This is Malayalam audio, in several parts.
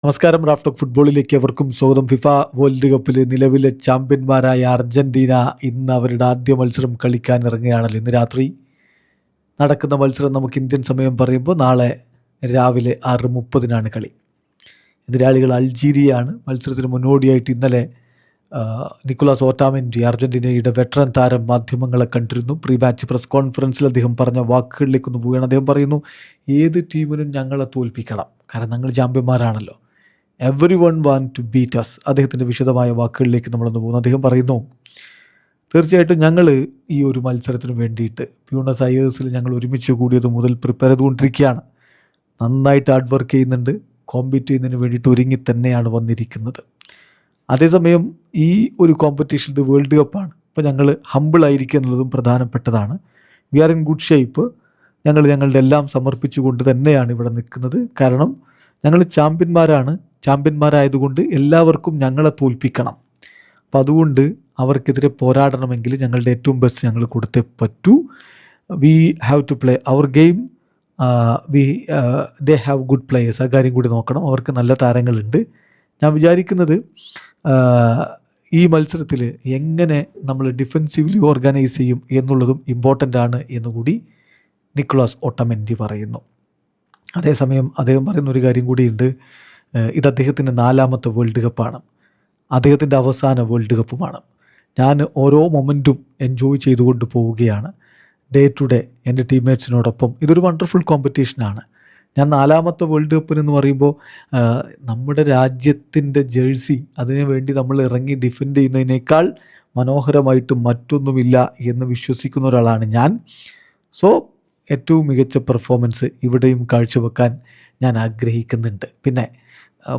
നമസ്കാരം. റാഫ്റ്റോക്ക് ഫുട്ബോളിലേക്ക് അവർക്കും സ്വാഗതം. ഫിഫ വേൾഡ് കപ്പിൽ നിലവിലെ ചാമ്പ്യന്മാരായ അർജന്റീന ഇന്ന് അവരുടെ ആദ്യ മത്സരം കളിക്കാൻ ഇറങ്ങുകയാണല്ലോ. ഇന്ന് രാത്രി നടക്കുന്ന മത്സരം നമുക്ക് ഇന്ത്യൻ സമയം പറയുമ്പോൾ നാളെ രാവിലെ 6:30 കളി. എതിരാളികൾ അൾജീരിയയാണ്. മത്സരത്തിന് മുന്നോടിയായിട്ട് ഇന്നലെ നിക്കോളാസ് ഓട്ടാമെൻഡി, അർജന്റീനയുടെ വെറ്ററൻ താരം, മാധ്യമങ്ങളെ കണ്ടിരുന്നു. പ്രീ മാച്ച് പ്രസ് കോൺഫറൻസിൽ അദ്ദേഹം പറഞ്ഞ വാക്കുകളിലേക്കൊന്ന് പോവുകയാണ്. അദ്ദേഹം പറയുന്നു, ഏത് ടീമിനും ഞങ്ങളെ തോൽപ്പിക്കണം, കാരണം ഞങ്ങൾ ചാമ്പ്യന്മാരാണല്ലോ. Everyone want to beat us. അദ്ദേഹത്തിൻ്റെ വിശദമായ വാക്കുകളിലേക്ക് നമ്മളൊന്ന് പോകുന്നു. അദ്ദേഹം പറയുന്നു, തീർച്ചയായിട്ടും ഞങ്ങൾ ഈ ഒരു മത്സരത്തിന് വേണ്ടിയിട്ട് ബ്യൂണസ് അയേഴ്സിൽ ഞങ്ങൾ ഒരുമിച്ച് കൂടിയത് മുതൽ പ്രിപ്പയർ ചെയ്തുകൊണ്ടിരിക്കുകയാണ്. നന്നായിട്ട് ഹാർഡ് വർക്ക് ചെയ്യുന്നുണ്ട്. കോമ്പീറ്റ് ചെയ്യുന്നതിന് വേണ്ടിയിട്ട് ഒരുങ്ങി തന്നെയാണ് വന്നിരിക്കുന്നത്. അതേസമയം ഈ ഒരു കോമ്പറ്റീഷൻ, ഇത് വേൾഡ് കപ്പാണ്. അപ്പോൾ ഞങ്ങൾ ഹമ്പിളായിരിക്കുക എന്നുള്ളതും പ്രധാനപ്പെട്ടതാണ്. We are in good shape. ഞങ്ങൾ ഞങ്ങളുടെ എല്ലാം സമർപ്പിച്ചുകൊണ്ട് തന്നെയാണ് ഇവിടെ നിൽക്കുന്നത്. കാരണം ഞങ്ങൾ ചാമ്പ്യന്മാരാണ്. ചാമ്പ്യന്മാരായതുകൊണ്ട് എല്ലാവർക്കും ഞങ്ങളെ തോൽപ്പിക്കണം. അപ്പം അതുകൊണ്ട് അവർക്കെതിരെ പോരാടണമെങ്കിൽ ഞങ്ങളുടെ ഏറ്റവും ബെസ്റ്റ് ഞങ്ങൾ കൊടുത്തേ പറ്റൂ. We have to play our game. They have good players. ആ കാര്യം കൂടി നോക്കണം. അവർക്ക് നല്ല താരങ്ങളുണ്ട്. ഞാൻ വിചാരിക്കുന്നത് ഈ മത്സരത്തിൽ എങ്ങനെ നമ്മൾ ഡിഫെൻസീവ്ലി ഓർഗനൈസ് ചെയ്യും എന്നുള്ളതും ഇമ്പോർട്ടൻ്റ് ആണ് എന്നുകൂടി നിക്കോളാസ് ഓട്ടമെൻഡി പറയുന്നു. അതേസമയം അദ്ദേഹം പറയുന്ന ഒരു കാര്യം കൂടിയുണ്ട്. ഇത് അദ്ദേഹത്തിൻ്റെ 4ാമത്തെ വേൾഡ് കപ്പാണ്. അദ്ദേഹത്തിൻ്റെ അവസാന വേൾഡ് കപ്പുമാണ്. ഞാൻ ഓരോ മൊമെൻറ്റും എൻജോയ് ചെയ്തുകൊണ്ട് പോവുകയാണ് ഡേ ടു ഡേ എൻ്റെ ടീംമേറ്റ്സിനോടൊപ്പം. ഇതൊരു വണ്ടർഫുൾ കോമ്പറ്റീഷനാണ്. ഞാൻ 4ാമത്തെ വേൾഡ് കപ്പിനെന്ന് പറയുമ്പോൾ നമ്മുടെ രാജ്യത്തിൻ്റെ ജേഴ്സി, അതിനു വേണ്ടി നമ്മൾ ഇറങ്ങി ഡിഫെൻഡ് ചെയ്യുന്നതിനേക്കാൾ മനോഹരമായിട്ട് മറ്റൊന്നുമില്ല എന്ന് വിശ്വസിക്കുന്ന ഒരാളാണ് ഞാൻ. സോ ഏറ്റവും മികച്ച പെർഫോമൻസ് ഇവിടെയും കാഴ്ചവെക്കാൻ ഞാൻ ആഗ്രഹിക്കുന്നുണ്ട്. പിന്നെ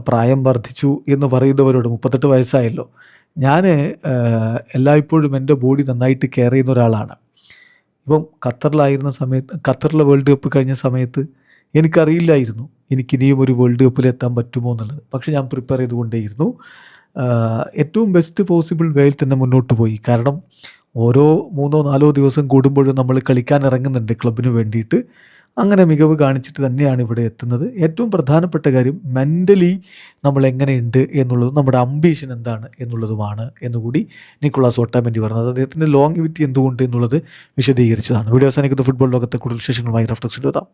പ്രായം വർദ്ധിച്ചു എന്ന് പറയുന്നവരോട്, 38 വയസ്സായല്ലോ, ഞാൻ എല്ലായ്പ്പോഴും എൻ്റെ ബോഡി നന്നായിട്ട് കെയർ ചെയ്യുന്ന ഒരാളാണ്. ഇപ്പം ഖത്തറിലെ വേൾഡ് കപ്പ് കഴിഞ്ഞ സമയത്ത് എനിക്കറിയില്ലായിരുന്നു എനിക്കിനിയും ഒരു വേൾഡ് കപ്പിൽ എത്താൻ പറ്റുമോ എന്നുള്ളത്. പക്ഷേ ഞാൻ പ്രിപ്പയർ ചെയ്തുകൊണ്ടേയിരുന്നു. ഏറ്റവും ബെസ്റ്റ് പോസിബിൾ വേയിൽ തന്നെ മുന്നോട്ട് പോയി. കാരണം ഓരോ 3-4 ദിവസം കൂടുമ്പോഴും നമ്മൾ കളിക്കാൻ ഇറങ്ങുന്നുണ്ട് ക്ലബിന് വേണ്ടിയിട്ട്. അങ്ങനെ മികവ് കാണിച്ചിട്ട് തന്നെയാണ് ഇവിടെ എത്തുന്നത്. ഏറ്റവും പ്രധാനപ്പെട്ട കാര്യം മെൻ്റലി നമ്മൾ എങ്ങനെയുണ്ട് എന്നുള്ളതും നമ്മുടെ അംബീഷൻ എന്താണ് എന്നുള്ളതുമാണ് എന്നുകൂടി നിക്കോളാസ് ഓട്ടാമെൻഡി പറഞ്ഞത്. അദ്ദേഹത്തിൻ്റെ ലോങ്ങിവിറ്റി എന്തുകൊണ്ട് എന്നുള്ളത് വിശദീകരിച്ചതാണ്. വീഡിയോ അവസാനിക്കുന്ന ഫുട്ബോൾ ലോകത്തെ കൂടുതൽ വിശേഷങ്ങളുമായി റാഫ്റ്റോക്സിൽ എത്താം.